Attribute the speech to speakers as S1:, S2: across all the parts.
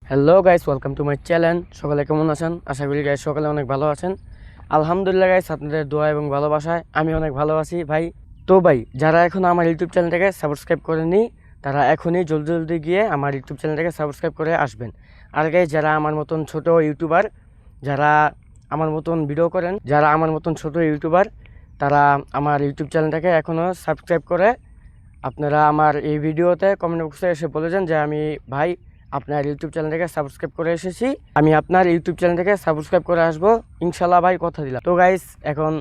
S1: Hello guys, welcome to my channel. সকালে কেমন আছেন? আশা করি গাইস সকালে অনেক ভালো আছেন। আলহামদুলিল্লাহ গাইস, আপনাদের দোয়া এবং ভালোবাসায় আমি অনেক ভালো আছি ভাই। তো ভাই, যারা এখন আমার ইউটিউব চ্যানেলটাকে সাবস্ক্রাইব করেনি তারা এখনই জলদি জলদি গিয়ে আমার ইউটিউব চ্যানেলটাকে সাবস্ক্রাইব করে আসবেন। আর গাইস, যারা আমার মতন ছোট ইউটিউবার, যারা আমার মতন ভিডিও করেন, যারা আমার মতন ছোট ইউটিউবার, তারা আমার ইউটিউব চ্যানেলটাকে এখনও সাবস্ক্রাইব করে আপনারা আমার এই ভিডিওতে কমেন্ট বক্সে এসে বলে যান যে আমি ভাই আপনার ইউটিউব চ্যানেলটাকে সাবস্ক্রাইব করে এসেছি, আমি আপনার ইউটিউব চ্যানেলটাকে সাবস্ক্রাইব করে আসবো ইনশাল্লাহ ভাই, কথা দিলাম। তো গাইস, এখন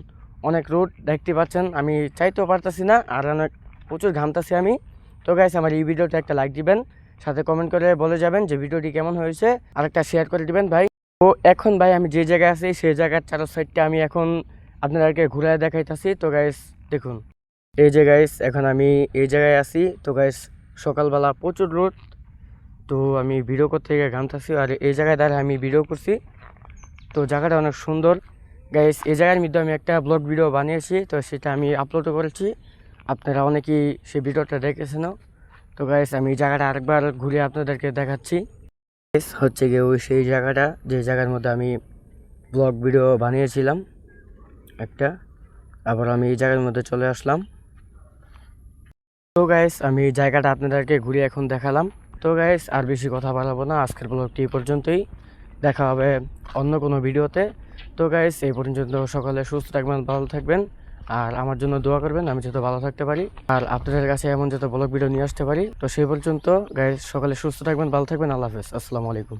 S1: অনেক রোড দেখতে পাচ্ছেন, আমি চাইতেও পারতাছি না, আর অনেক প্রচুর ঘামতাছি আমি। তো গাইস, আমার এই ভিডিওটা একটা লাইক দিবেন, সাথে কমেন্ট করে বলে যাবেন যে ভিডিওটি কেমন হয়েছে, আর একটা শেয়ার করে দিবেন ভাই। তো এখন ভাই, আমি যে জায়গায় আছি সেই জায়গার চারো সাইডটা আমি এখন আপনাদেরকে ঘুরে দেখাইতাছি। তো গাইস দেখুন, এই যে গাইস, এখন আমি এই জায়গায় আছি। তো গাইস, সকালবেলা প্রচুর রোদ, তো আমি ভিডিও করতে গিয়ে ঘামতেছি, আর এই জায়গায় দাঁড়িয়ে আমি ভিডিও করছি। তো জায়গাটা অনেক সুন্দর গাইস। এই জায়গার মধ্যে আমি একটা ব্লগ ভিডিও বানিয়েছি, তো সেটা আমি আপলোডও করেছি, আপনারা অনেকেই সেই ভিডিওটা দেখেছেন। তো গাইস, আমি এই জায়গাটা আরেকবার ঘুরে আপনাদেরকে দেখাচ্ছি। হচ্ছে গিয়ে ওই সেই জায়গাটা, যে জায়গার মধ্যে আমি ব্লগ ভিডিও বানিয়েছিলাম একটা। আবার আমি এই জায়গার মধ্যে চলে আসলাম। তো গাইস, আমি এই জায়গাটা আপনাদেরকে ঘুরে এখন দেখালাম। তো গাইস, আর বেশি কথা বলাবো না, আজকের ব্লগটি এই পর্যন্তই। দেখা হবে অন্য কোনো ভিডিওতে। তো গাইস, এই পর্যন্ত সকালে সুস্থ থাকবেন, ভালো থাকবেন, আর আমার জন্য দোয়া করবেন আমি যাতে ভালো থাকতে পারি, আর আপনাদের কাছে এমন যাতে ব্লগ ভিডিও নিয়ে আসতে পারি। তো সেই পর্যন্ত গাইস, সকালে সুস্থ থাকবেন, ভালো থাকবেন, আল্লাহ হাফেজ, আসসালামু আলাইকুম।